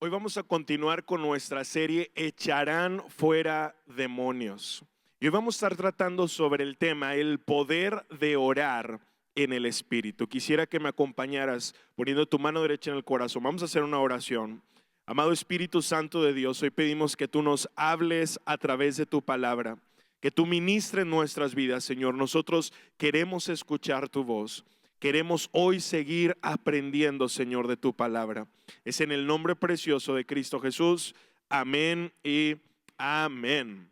Hoy vamos a continuar con nuestra serie Echarán fuera demonios. Y hoy vamos a estar tratando sobre el tema el poder de orar en el Espíritu. Quisiera que me acompañaras poniendo tu mano derecha en el corazón. Vamos a hacer una oración. Amado Espíritu Santo de Dios, hoy pedimos que tú nos hables a través de tu palabra, que tú ministres nuestras vidas, Señor. Nosotros queremos escuchar tu voz. Queremos hoy seguir aprendiendo, Señor, de tu palabra. Es en el nombre precioso de Cristo Jesús. Amén y amén.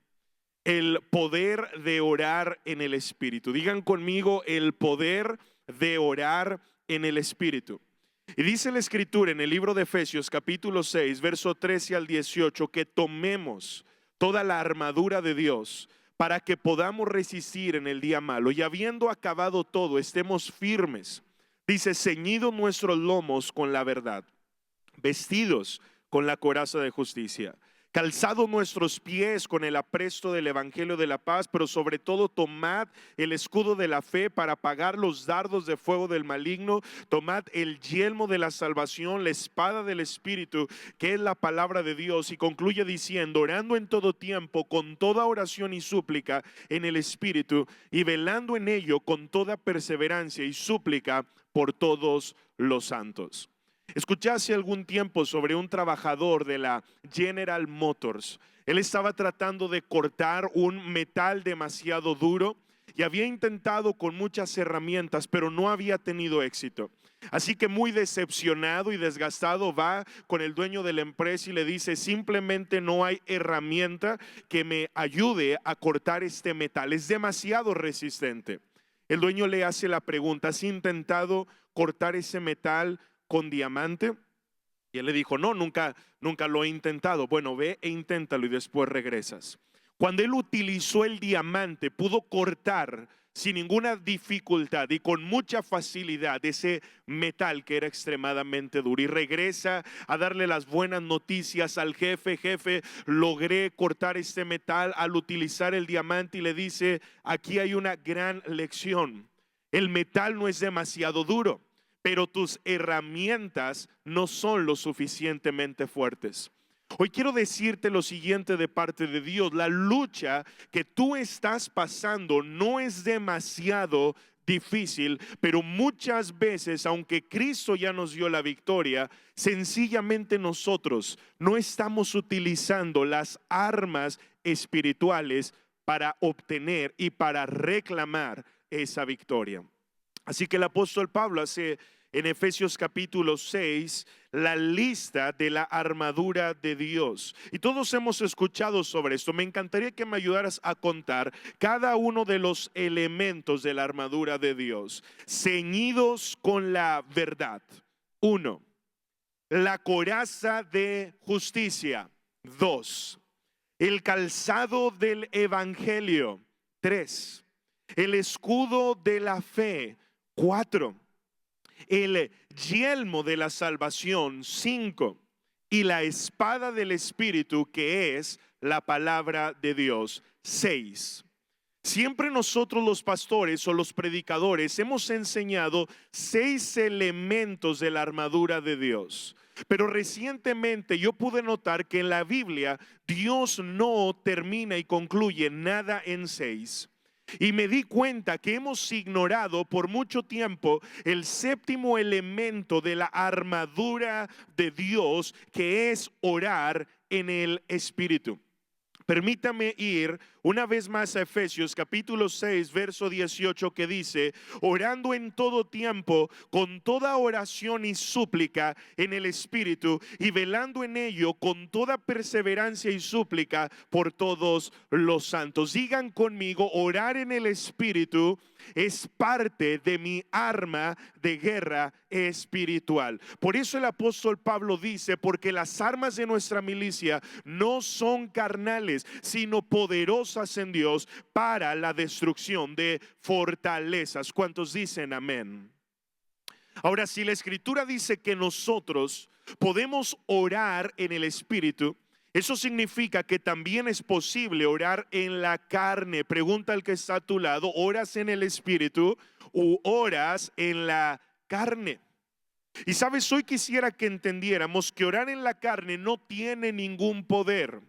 El poder de orar en el Espíritu. Digan conmigo, el poder de orar en el Espíritu. Y dice la Escritura en el libro de Efesios capítulo 6, verso 13 al 18, que tomemos toda la armadura de Dios para que podamos resistir en el día malo, y habiendo acabado todo, estemos firmes. Dice, ceñidos nuestros lomos con la verdad, vestidos con la coraza de justicia, calzados nuestros pies con el apresto del evangelio de la paz, pero sobre todo tomad el escudo de la fe para apagar los dardos de fuego del maligno. Tomad el yelmo de la salvación, la espada del Espíritu, que es la palabra de Dios. Y concluye diciendo, orando en todo tiempo con toda oración y súplica en el Espíritu, y velando en ello con toda perseverancia y súplica por todos los santos. Escuché hace algún tiempo sobre un trabajador de la General Motors. Él estaba tratando de cortar un metal demasiado duro y había intentado con muchas herramientas, pero no había tenido éxito. Así que muy decepcionado y desgastado va con el dueño de la empresa y le dice, simplemente no hay herramienta que me ayude a cortar este metal, es demasiado resistente. El dueño le hace la pregunta, ¿has intentado cortar ese metal con diamante? Y él le dijo, no, nunca lo he intentado. Bueno, ve e inténtalo y después regresas. Cuando él utilizó el diamante, pudo cortar sin ninguna dificultad y con mucha facilidad ese metal que era extremadamente duro. Y regresa a darle las buenas noticias al jefe. Jefe, logré cortar este metal al utilizar el diamante, y le dice, aquí hay una gran lección. El metal no es demasiado duro, pero tus herramientas no son lo suficientemente fuertes. Hoy quiero decirte lo siguiente de parte de Dios: la lucha que tú estás pasando no es demasiado difícil, pero muchas veces, aunque Cristo ya nos dio la victoria, sencillamente nosotros no estamos utilizando las armas espirituales para obtener y para reclamar esa victoria. Así que el apóstol Pablo hace en Efesios capítulo 6 la lista de la armadura de Dios. Y todos hemos escuchado sobre esto. Me encantaría que me ayudaras a contar cada uno de los elementos de la armadura de Dios. Ceñidos con la verdad. 1. La coraza de justicia. 2. El calzado del evangelio. 3. El escudo de la fe. 4. El yelmo de la salvación. 5. Y la espada del Espíritu, que es la palabra de Dios. 6. Siempre nosotros los pastores o los predicadores hemos enseñado 6 elementos de la armadura de Dios. Pero recientemente yo pude notar que en la Biblia Dios no termina y concluye nada en 6. Y me di cuenta que hemos ignorado por mucho tiempo el séptimo elemento de la armadura de Dios, que es orar en el Espíritu. Permítame ir una vez más a Efesios capítulo 6, verso 18, que dice, orando en todo tiempo, con toda oración y súplica en el Espíritu, y velando en ello con toda perseverancia y súplica por todos los santos. Digan conmigo, orar en el Espíritu es parte de mi arma de guerra espiritual. Por eso el apóstol Pablo dice, porque las armas de nuestra milicia no son carnales, sino poderosas en Dios para la destrucción de fortalezas. ¿Cuántos dicen amén? Ahora, si la Escritura dice que nosotros podemos orar en el Espíritu, eso significa que también es posible orar en la carne. Pregunta al que está a tu lado, ¿oras en el Espíritu u oras en la carne? Y sabes, hoy quisiera que entendiéramos que orar en la carne no tiene ningún poder.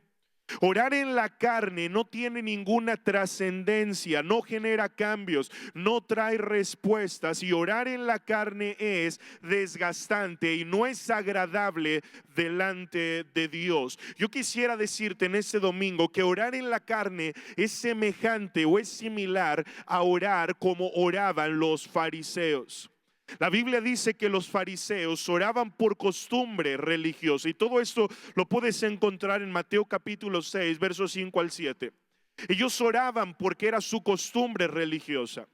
Orar en la carne no tiene ninguna trascendencia, no genera cambios, no trae respuestas, y orar en la carne es desgastante y no es agradable delante de Dios. Yo quisiera decirte en este domingo que orar en la carne es semejante o es similar a orar como oraban los fariseos. La Biblia dice que los fariseos oraban por costumbre religiosa, y todo esto lo puedes encontrar en Mateo capítulo 6, versos 5 al 7. Ellos oraban porque era su costumbre religiosa.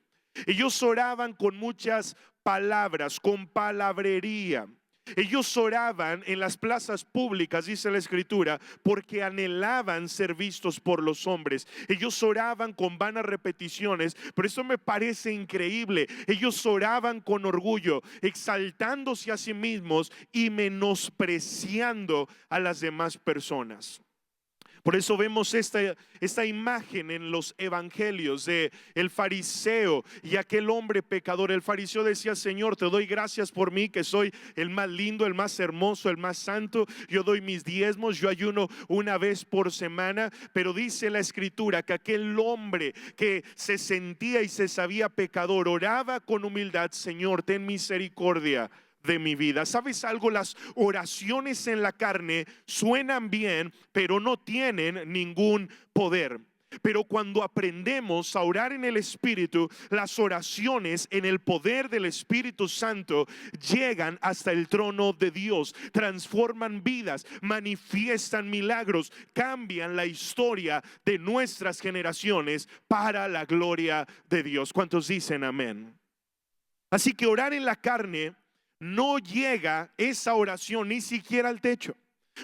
Ellos oraban con muchas palabras, con palabrería. Ellos oraban en las plazas públicas, dice la Escritura, porque anhelaban ser vistos por los hombres. Ellos oraban con vanas repeticiones, pero eso me parece increíble. Ellos oraban con orgullo, exaltándose a sí mismos y menospreciando a las demás personas. Por eso vemos esta imagen en los evangelios de el fariseo y aquel hombre pecador. El fariseo decía: Señor, te doy gracias por mí, que soy el más lindo, el más hermoso, el más santo. Yo doy mis diezmos, yo ayuno una vez por semana. Pero dice la Escritura que aquel hombre que se sentía y se sabía pecador oraba con humildad: Señor, ten misericordia de mi vida. ¿Sabes algo? Las oraciones en la carne suenan bien, pero no tienen ningún poder. Pero cuando aprendemos a orar en el Espíritu, las oraciones en el poder del Espíritu Santo llegan hasta el trono de Dios, transforman vidas, manifiestan milagros, cambian la historia de nuestras generaciones para la gloria de Dios. ¿Cuántos dicen amén? Así que orar en la carne, no llega esa oración ni siquiera al techo.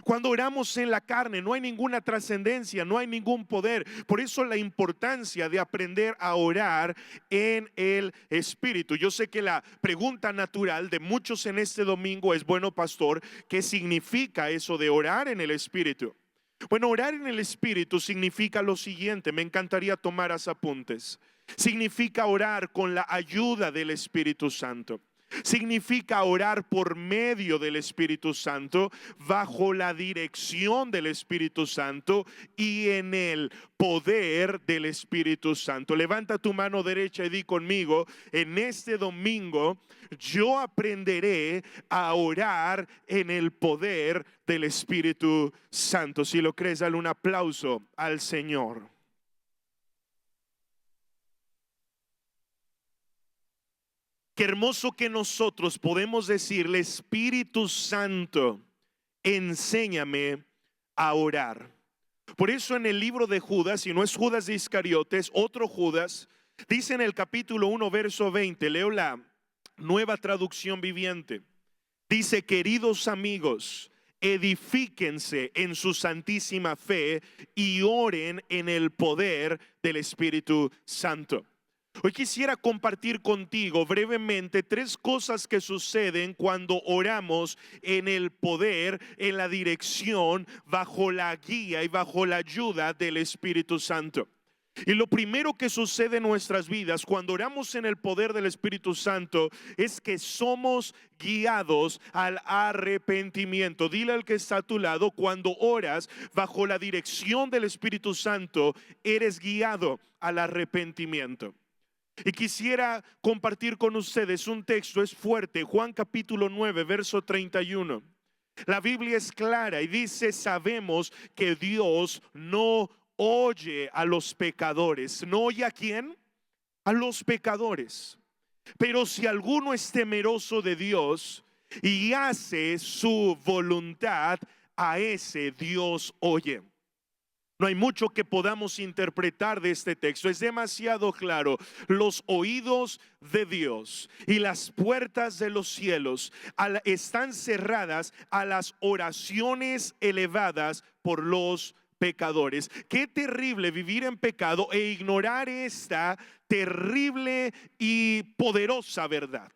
Cuando oramos en la carne no hay ninguna trascendencia, no hay ningún poder. Por eso la importancia de aprender a orar en el Espíritu. Yo sé que la pregunta natural de muchos en este domingo es: bueno, pastor, ¿qué significa eso de orar en el Espíritu? Bueno, orar en el Espíritu significa lo siguiente. Me encantaría tomar apuntes. Significa orar con la ayuda del Espíritu Santo. Significa orar por medio del Espíritu Santo, bajo la dirección del Espíritu Santo y en el poder del Espíritu Santo. Levanta tu mano derecha y di conmigo: en este domingo yo aprenderé a orar en el poder del Espíritu Santo. Si lo crees, dale un aplauso al Señor. Qué hermoso que nosotros podemos decirle: Espíritu Santo, enséñame a orar. Por eso en el libro de Judas, y no es Judas de Iscariote, es otro Judas, dice en el capítulo 1, verso 20, leo la Nueva Traducción Viviente. Dice: queridos amigos, edifíquense en su santísima fe y oren en el poder del Espíritu Santo. Hoy quisiera compartir contigo brevemente 3 cosas que suceden cuando oramos en el poder, en la dirección, bajo la guía y bajo la ayuda del Espíritu Santo. Y lo primero que sucede en nuestras vidas cuando oramos en el poder del Espíritu Santo es que somos guiados al arrepentimiento. Dile al que está a tu lado: cuando oras bajo la dirección del Espíritu Santo, eres guiado al arrepentimiento. Y quisiera compartir con ustedes un texto, es fuerte, Juan capítulo 9, verso 31. La Biblia es clara y dice: sabemos que Dios no oye a los pecadores. ¿No oye a quién? A los pecadores. Pero si alguno es temeroso de Dios y hace su voluntad, a ese Dios oye. No hay mucho que podamos interpretar de este texto, es demasiado claro. Los oídos de Dios y las puertas de los cielos están cerradas a las oraciones elevadas por los pecadores. Qué terrible vivir en pecado e ignorar esta terrible y poderosa verdad.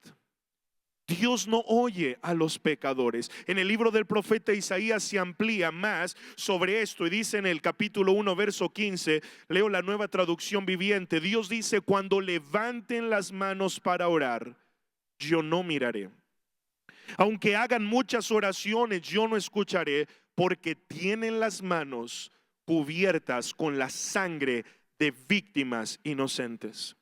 Dios no oye a los pecadores. En el libro del profeta Isaías se amplía más sobre esto y dice en el capítulo 1, verso 15, leo la Nueva Traducción Viviente. Dios dice: cuando levanten las manos para orar, yo no miraré. Aunque hagan muchas oraciones, yo no escucharé, porque tienen las manos cubiertas con la sangre de víctimas inocentes.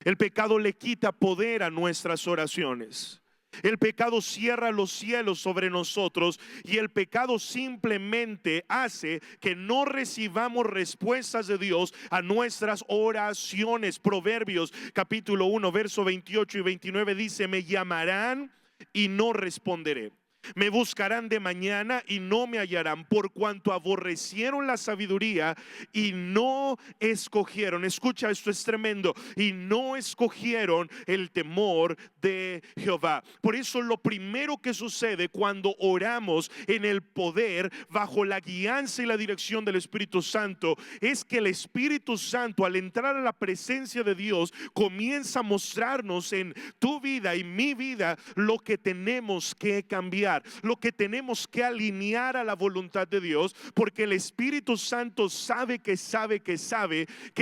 El pecado le quita poder a nuestras oraciones. El pecado cierra los cielos sobre nosotros y el pecado simplemente hace que no recibamos respuestas de Dios a nuestras oraciones. Proverbios capítulo 1, verso 28 y 29 dice: me llamarán y no responderé. Me buscarán de mañana y no me hallarán, por cuanto aborrecieron la sabiduría y no escogieron. Escucha, esto es tremendo. Y no escogieron el temor de Jehová. Por eso lo primero que sucede cuando oramos en el poder, bajo la guianza y la dirección del Espíritu Santo, es que el Espíritu Santo, al entrar a la presencia de Dios, comienza a mostrarnos en tu vida y mi vida lo que tenemos que cambiar, lo que tenemos que alinear a la voluntad de Dios, porque el Espíritu Santo sabe que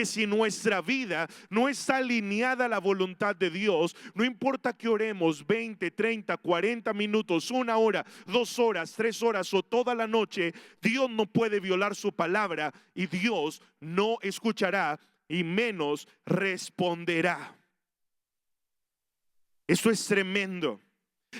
si nuestra vida no está alineada a la voluntad de Dios, no importa que oremos 20, 30, 40 minutos, 1 hora, 2 horas, 3 horas o toda la noche, Dios no puede violar su palabra y Dios no escuchará y menos responderá. Esto es tremendo.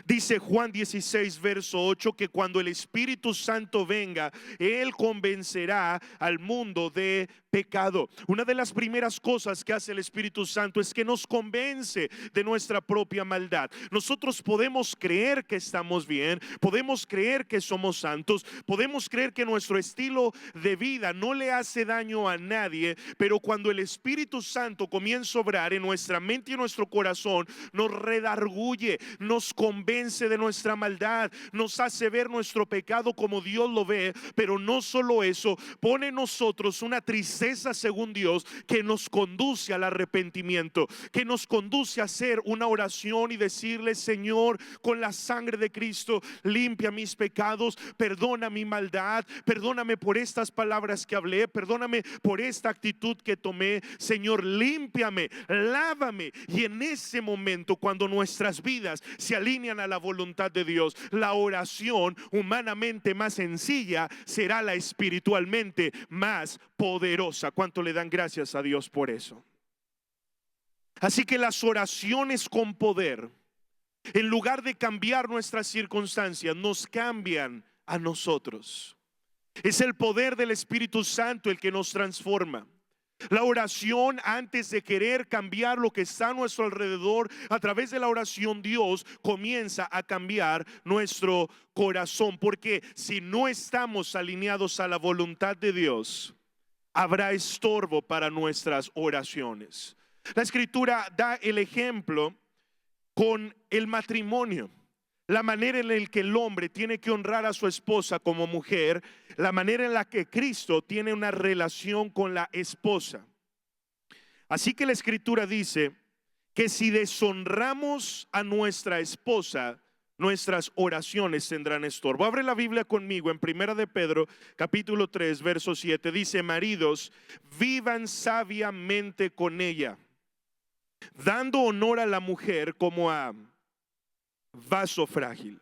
Dice Juan 16, verso 8, que cuando el Espíritu Santo venga, Él convencerá al mundo de pecado. Una de las primeras cosas que hace el Espíritu Santo es que nos convence de nuestra propia maldad. Nosotros podemos creer que estamos bien, podemos creer que somos santos, podemos creer que nuestro estilo de vida no le hace daño a nadie, pero cuando el Espíritu Santo comienza a obrar en nuestra mente y nuestro corazón, nos redarguye, nos convence de nuestra maldad, nos hace ver nuestro pecado como Dios lo ve, pero no solo eso, pone en nosotros una tristeza según Dios que nos conduce al arrepentimiento, que nos conduce a hacer una oración y decirle: Señor, con la sangre de Cristo limpia mis pecados, perdona mi maldad, perdóname por estas palabras que hablé, perdóname por esta actitud que tomé, Señor, límpiame, lávame. Y en ese momento, cuando nuestras vidas se alinean a la voluntad de Dios, la oración humanamente más sencilla será la espiritualmente más poderosa. ¿Cuánto le dan gracias a Dios por eso? Así que las oraciones con poder, en lugar de cambiar nuestras circunstancias, nos cambian a nosotros. Es el poder del Espíritu Santo el que nos transforma. La oración, antes de querer cambiar lo que está a nuestro alrededor, a través de la oración Dios comienza a cambiar nuestro corazón, porque si no estamos alineados a la voluntad de Dios, habrá estorbo para nuestras oraciones. La Escritura da el ejemplo con el matrimonio. La manera en la que el hombre tiene que honrar a su esposa como mujer, la manera en la que Cristo tiene una relación con la esposa. Así que la Escritura dice que si deshonramos a nuestra esposa, nuestras oraciones tendrán estorbo. Abre la Biblia conmigo en 1 de Pedro capítulo 3 verso 7. Dice: maridos, vivan sabiamente con ella, dando honor a la mujer como a vaso frágil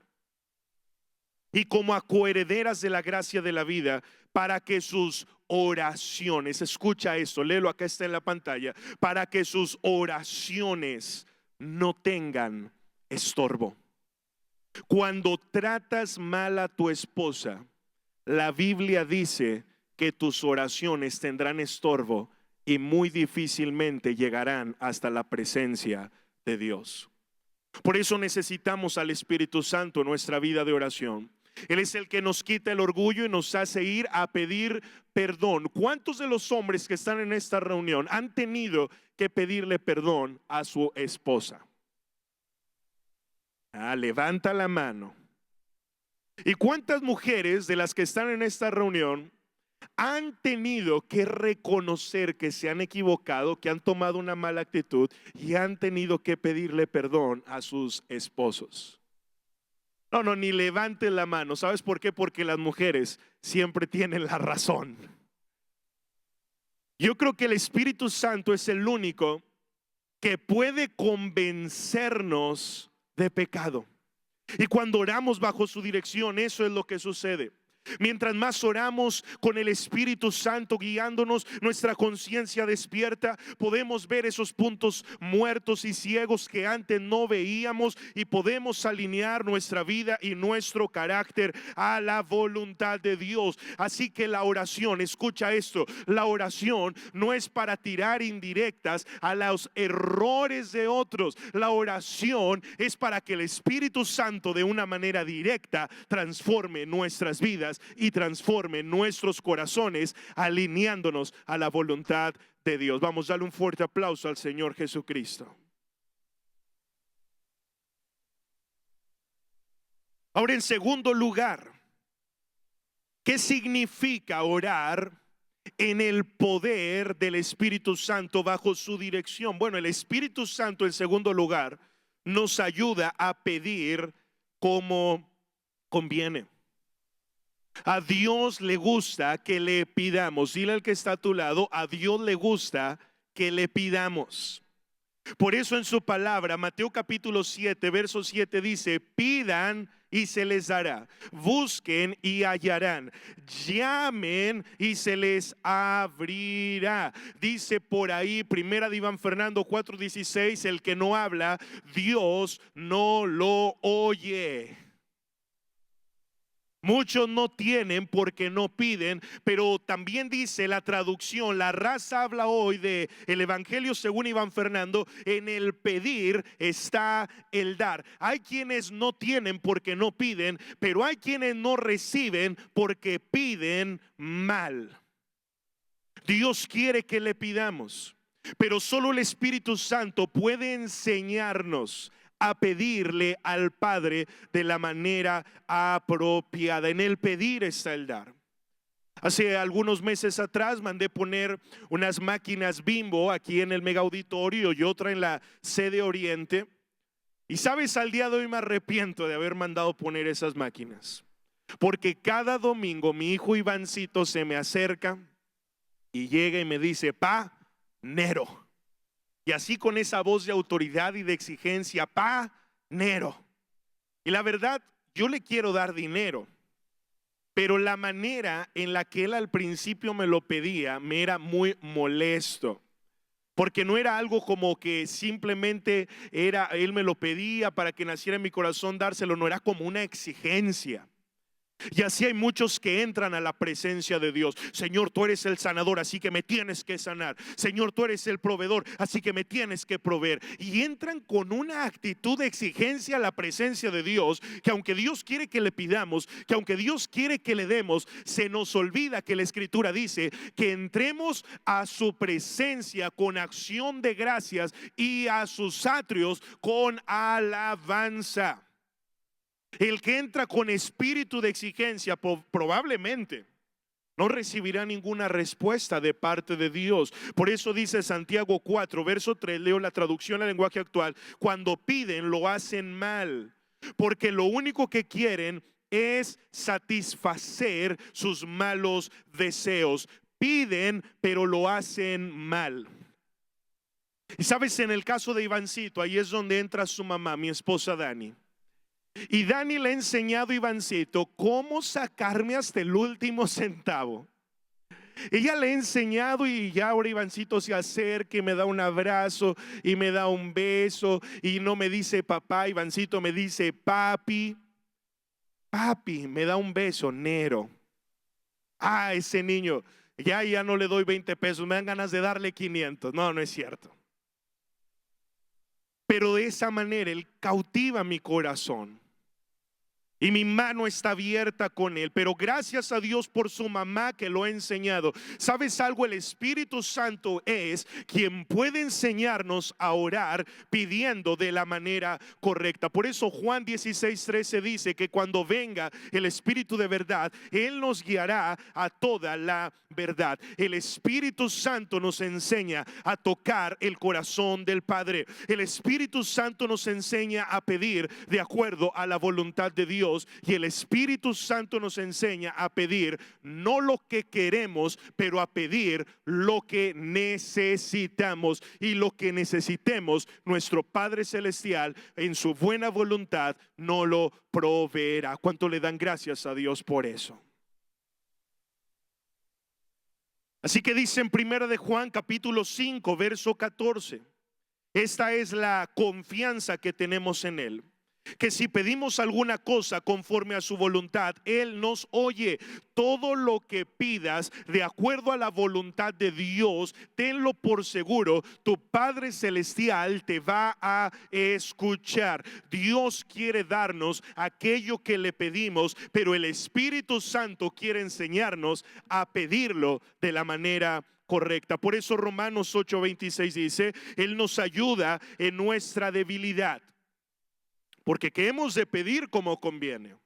y como a coherederas de la gracia de la vida, para que sus oraciones, escucha esto, léelo, acá está en la pantalla, para que sus oraciones no tengan estorbo. Cuando tratas mal a tu esposa, la Biblia dice que tus oraciones tendrán estorbo y muy difícilmente llegarán hasta la presencia de Dios. Por eso necesitamos al Espíritu Santo en nuestra vida de oración. Él es el que nos quita el orgullo y nos hace ir a pedir perdón. ¿Cuántos de los hombres que están en esta reunión han tenido que pedirle perdón a su esposa? Levanta la mano. ¿Y cuántas mujeres de las que están en esta reunión han tenido que reconocer que se han equivocado, que han tomado una mala actitud y han tenido que pedirle perdón a sus esposos? No, ni levanten la mano. ¿Sabes por qué? Porque las mujeres siempre tienen la razón. Yo creo que el Espíritu Santo es el único que puede convencernos de pecado. Y cuando oramos bajo su dirección, eso es lo que sucede. Mientras más oramos con el Espíritu Santo guiándonos, nuestra conciencia despierta, podemos ver esos puntos muertos y ciegos que antes no veíamos, y podemos alinear nuestra vida y nuestro carácter a la voluntad de Dios. Así que la oración, escucha esto, la oración no es para tirar indirectas a los errores de otros. La oración es para que el Espíritu Santo de una manera directa transforme nuestras vidas y transforme nuestros corazones, alineándonos a la voluntad de Dios. Vamos a darle un fuerte aplauso al Señor Jesucristo. Ahora, en segundo lugar, ¿qué significa orar en el poder del Espíritu Santo bajo su dirección? Bueno, el Espíritu Santo, en segundo lugar, nos ayuda a pedir como conviene. A Dios le gusta que le pidamos. Dile al que está a tu lado, a Dios le gusta que le pidamos. Por eso en su palabra, Mateo capítulo 7, verso 7 dice: pidan y se les dará, busquen y hallarán, llamen y se les abrirá. Dice por ahí, primera de Iván Fernando 4:16, el que no habla, Dios no lo oye. Muchos no tienen porque no piden, pero también dice la traducción, la raza habla hoy de el Evangelio según Iván Fernando: en el pedir está el dar. Hay quienes no tienen porque no piden, pero hay quienes no reciben porque piden mal. Dios quiere que le pidamos, pero solo el Espíritu Santo puede enseñarnos a pedirle al Padre de la manera apropiada. En el pedir está el dar. Hace algunos meses atrás mandé poner unas máquinas Bimbo aquí en el mega auditorio y otra en la sede Oriente. Y sabes, al día de hoy me arrepiento de haber mandado poner esas máquinas, porque cada domingo mi hijo Ivancito se me acerca y llega y me dice: pa, Nero. Y así, con esa voz de autoridad y de exigencia: pa, Nero. Y la verdad, yo le quiero dar dinero, pero la manera en la que él al principio me lo pedía me era muy molesto, porque no era algo como que simplemente era, él me lo pedía para que naciera en mi corazón dárselo, no, era como una exigencia. Y así hay muchos que entran a la presencia de Dios: Señor, tú eres el sanador, así que me tienes que sanar. Señor, tú eres el proveedor, así que me tienes que proveer. Y entran con una actitud de exigencia a la presencia de Dios, que aunque Dios quiere que le pidamos, que aunque Dios quiere que le demos, se nos olvida que la Escritura dice que entremos a su presencia con acción de gracias y a sus atrios con alabanza. El que entra con espíritu de exigencia probablemente no recibirá ninguna respuesta de parte de Dios. Por eso dice Santiago 4, verso 3, leo la traducción al lenguaje actual: cuando piden lo hacen mal, porque lo único que quieren es satisfacer sus malos deseos. Piden, pero lo hacen mal. Y sabes, en el caso de Ivancito, ahí es donde entra su mamá, mi esposa Dani. Y Dani le ha enseñado a Ivancito cómo sacarme hasta el último centavo. Ella le ha enseñado, y ya ahora Ivancito se acerca y me da un abrazo y me da un beso, y no me dice papá, Ivancito me dice papi. Papi, me da un beso, Nero. Ah, ese niño, ya no le doy 20 pesos, me dan ganas de darle 500. No, no es cierto. Pero de esa manera él cautiva mi corazón y mi mano está abierta con él. Pero gracias a Dios por su mamá que lo ha enseñado. ¿Sabes algo? El Espíritu Santo es quien puede enseñarnos a orar pidiendo de la manera correcta. Por eso Juan 16:13 dice que cuando venga el Espíritu de verdad, Él nos guiará a toda la verdad. El Espíritu Santo nos enseña a tocar el corazón del Padre. El Espíritu Santo nos enseña a pedir de acuerdo a la voluntad de Dios. Dios, y el Espíritu Santo nos enseña a pedir no lo que queremos, pero a pedir lo que necesitamos. Y lo que necesitemos, nuestro Padre Celestial en su buena voluntad no lo proveerá. ¿Cuánto le dan gracias a Dios por eso? Así que dice en 1 de Juan capítulo 5 verso 14, esta es la confianza que tenemos en Él, que si pedimos alguna cosa conforme a su voluntad, Él nos oye. Todo lo que pidas de acuerdo a la voluntad de Dios, tenlo por seguro, tu Padre Celestial te va a escuchar. Dios quiere darnos aquello que le pedimos, pero el Espíritu Santo quiere enseñarnos a pedirlo de la manera correcta. Por eso Romanos 8:26 dice, Él nos ayuda en nuestra debilidad, porque que hemos de pedir como conviene.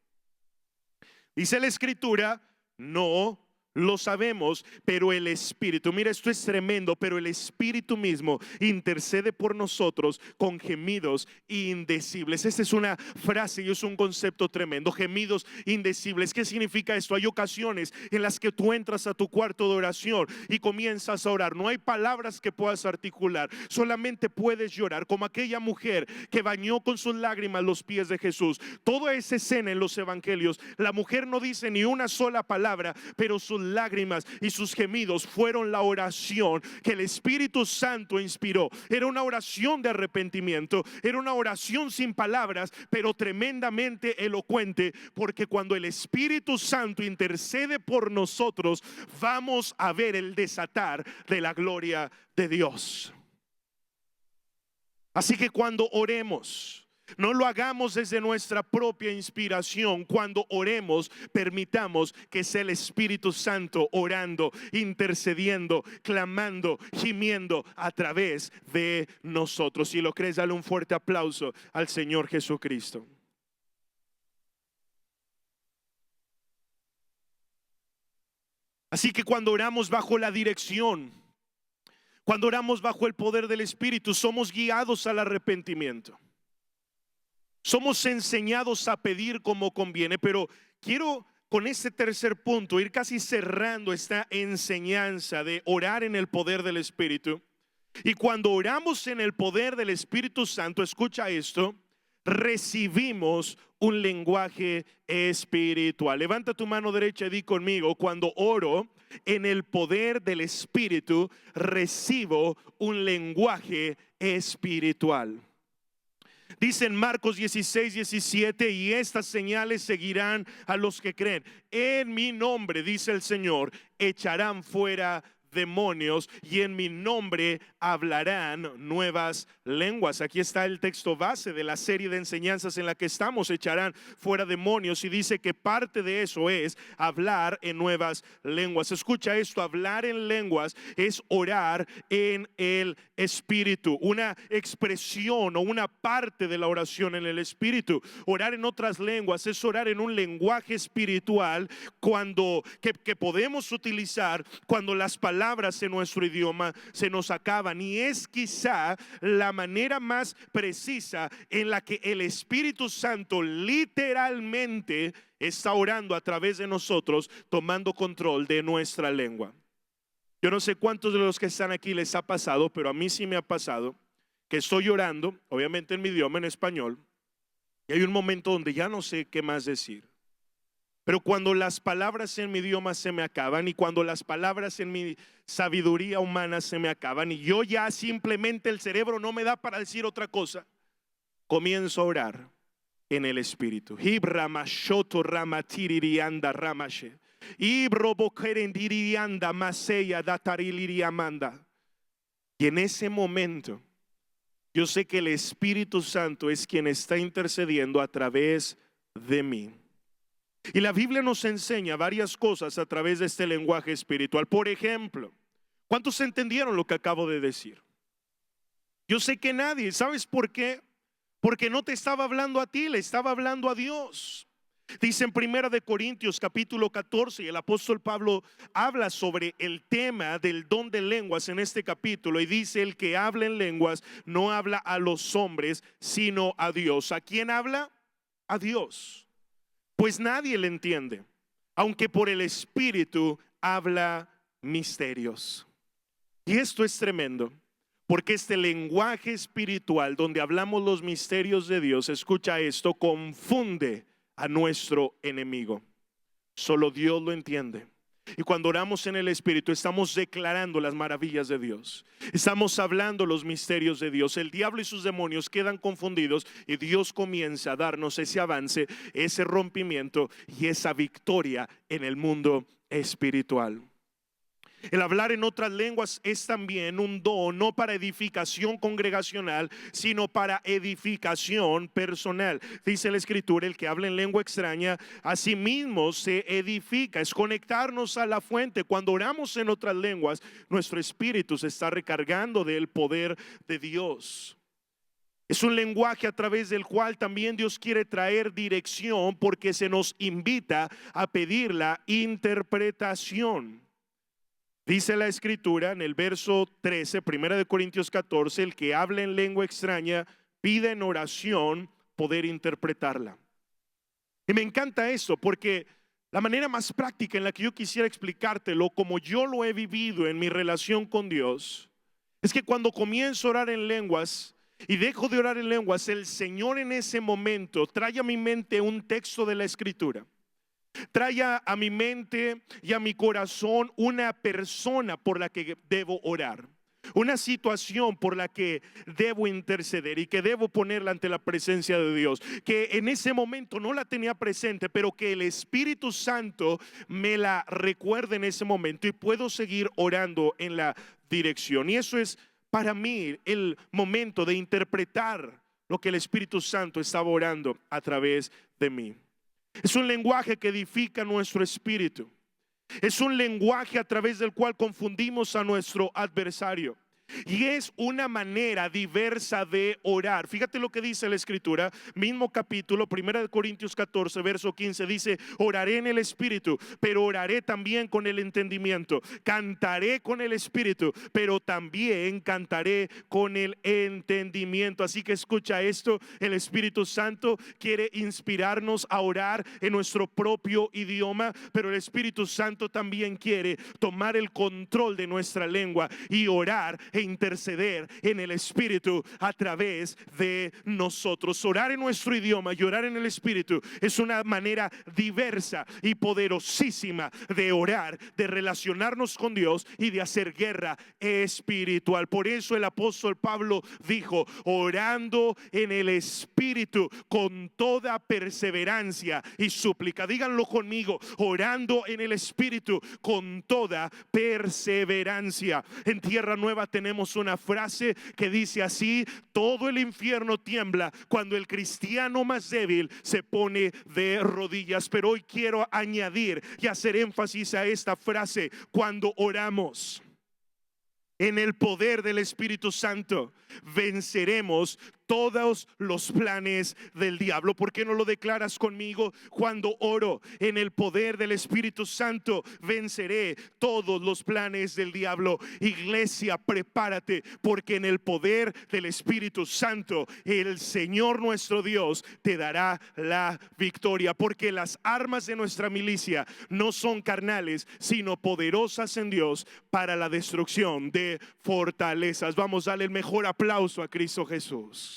Dice la Escritura, no lo sabemos, pero el Espíritu, mira, esto es tremendo, pero el Espíritu mismo intercede por nosotros con gemidos indecibles. Esta es una frase y es un concepto tremendo, gemidos indecibles. ¿Qué significa esto? Hay ocasiones en las que tú entras a tu cuarto de oración y comienzas a orar. No hay palabras que puedas articular, solamente puedes llorar, como aquella mujer que bañó con sus lágrimas los pies de Jesús. Toda esa escena en los evangelios, la mujer no dice ni una sola palabra, pero sus lágrimas y sus gemidos fueron la oración que el Espíritu Santo inspiró. Era una oración de arrepentimiento, era una oración sin palabras, pero tremendamente elocuente, porque cuando el Espíritu Santo intercede por nosotros, vamos a ver el desatar de la gloria de Dios. Así que cuando oremos, no lo hagamos desde nuestra propia inspiración. Cuando oremos, permitamos que sea el Espíritu Santo orando, intercediendo, clamando, gimiendo a través de nosotros. Si lo crees, dale un fuerte aplauso al Señor Jesucristo. Así que cuando oramos bajo la dirección, cuando oramos bajo el poder del Espíritu, somos guiados al arrepentimiento. Somos enseñados a pedir como conviene, pero quiero con este tercer punto ir casi cerrando esta enseñanza de orar en el poder del Espíritu. Y cuando oramos en el poder del Espíritu Santo, escucha esto, recibimos un lenguaje espiritual. Levanta tu mano derecha y di conmigo, cuando oro en el poder del Espíritu, recibo un lenguaje espiritual. Dice en Marcos 16:17, y estas señales seguirán a los que creen. En mi nombre, dice el Señor, echarán fuera demonios y en mi nombre hablarán nuevas lenguas. Aquí está el texto base de la serie de enseñanzas en la que estamos. Echarán fuera demonios, y dice que parte de eso es hablar en nuevas lenguas. Escucha esto, hablar en lenguas es orar en el Espíritu, una expresión o una parte de la oración en el Espíritu. Orar en otras lenguas es orar en un lenguaje espiritual que podemos utilizar cuando las palabras en nuestro idioma se nos acaban, y es quizá la manera más precisa en la que el Espíritu Santo literalmente está orando a través de nosotros, tomando control de nuestra lengua. Yo no sé cuántos de los que están aquí les ha pasado, pero a mí sí me ha pasado que estoy orando, obviamente en mi idioma, en español, y hay un momento donde ya no sé qué más decir. Pero cuando las palabras en mi idioma se me acaban, y cuando las palabras en mi sabiduría humana se me acaban, y yo ya simplemente el cerebro no me da para decir otra cosa, comienzo a orar en el Espíritu. Y en ese momento yo sé que el Espíritu Santo es quien está intercediendo a través de mí. Y la Biblia nos enseña varias cosas a través de este lenguaje espiritual. Por ejemplo, ¿cuántos entendieron lo que acabo de decir? Yo sé que nadie. ¿Sabes por qué? Porque no te estaba hablando a ti, le estaba hablando a Dios. Dice en 1 de Corintios capítulo 14, y el apóstol Pablo habla sobre el tema del don de lenguas en este capítulo, y dice: el que habla en lenguas no habla a los hombres, sino a Dios. ¿A quién habla? A Dios. pues nadie le entiende, aunque por el Espíritu habla misterios. Y esto es tremendo, porque este lenguaje espiritual donde hablamos los misterios de Dios, escucha esto, confunde a nuestro enemigo. Solo Dios lo entiende. Y cuando oramos en el Espíritu estamos declarando las maravillas de Dios. Estamos hablando los misterios de Dios. El diablo y sus demonios quedan confundidos y Dios comienza a darnos ese avance, ese rompimiento y esa victoria en el mundo espiritual. El hablar en otras lenguas es también un don, no para edificación congregacional, sino para edificación personal. Dice la Escritura, el que habla en lengua extraña, a sí mismo se edifica. Es conectarnos a la fuente. Cuando oramos en otras lenguas, nuestro espíritu se está recargando del poder de Dios. Es un lenguaje a través del cual también Dios quiere traer dirección, porque se nos invita a pedir la interpretación. Dice la Escritura en el verso 13, 1 Corintios 14, el que habla en lengua extraña pide en oración poder interpretarla. Y me encanta esto, porque la manera más práctica en la que yo quisiera explicártelo, como yo lo he vivido en mi relación con Dios, es que cuando comienzo a orar en lenguas y dejo de orar en lenguas, el Señor en ese momento trae a mi mente un texto de la Escritura. Trae a mi mente y a mi corazón una persona por la que debo orar, una situación por la que debo interceder y que debo ponerla ante la presencia de Dios, que en ese momento no la tenía presente, pero que el Espíritu Santo me la recuerda en ese momento y puedo seguir orando en la dirección. Y eso es para mí el momento de interpretar lo que el Espíritu Santo estaba orando a través de mí. Es un lenguaje que edifica nuestro espíritu. Es un lenguaje a través del cual confundimos a nuestro adversario. Y es una manera diversa de orar. Fíjate lo que dice la Escritura, mismo capítulo, 1 Corintios 14, verso 15, dice: oraré en el Espíritu, pero oraré también con el entendimiento. Cantaré con el Espíritu, pero también cantaré con el entendimiento. Así que escucha esto, el Espíritu Santo quiere inspirarnos a orar en nuestro propio idioma, pero el Espíritu Santo también quiere tomar el control de nuestra lengua y orar e interceder en el Espíritu a través de nosotros. Orar en nuestro idioma y orar en el Espíritu es una manera diversa y poderosísima de orar, de relacionarnos con Dios y de hacer guerra espiritual. Por eso el apóstol Pablo dijo: orando en el Espíritu con toda perseverancia y súplica. Díganlo conmigo: orando en el Espíritu con toda perseverancia. En Tierra Nueva tenemos una frase que dice así: todo el infierno tiembla cuando el cristiano más débil se pone de rodillas. Pero hoy quiero añadir y hacer énfasis a esta frase: cuando oramos en el poder del Espíritu Santo, venceremos todos los planes del diablo. ¿Por qué no lo declaras conmigo? Cuando oro en el poder del Espíritu Santo, venceré todos los planes del diablo. Iglesia, prepárate, porque en el poder del Espíritu Santo el Señor nuestro Dios te dará la victoria, porque las armas de nuestra milicia no son carnales, sino poderosas en Dios para la destrucción de fortalezas. Vamos a darle el mejor aplauso a Cristo Jesús.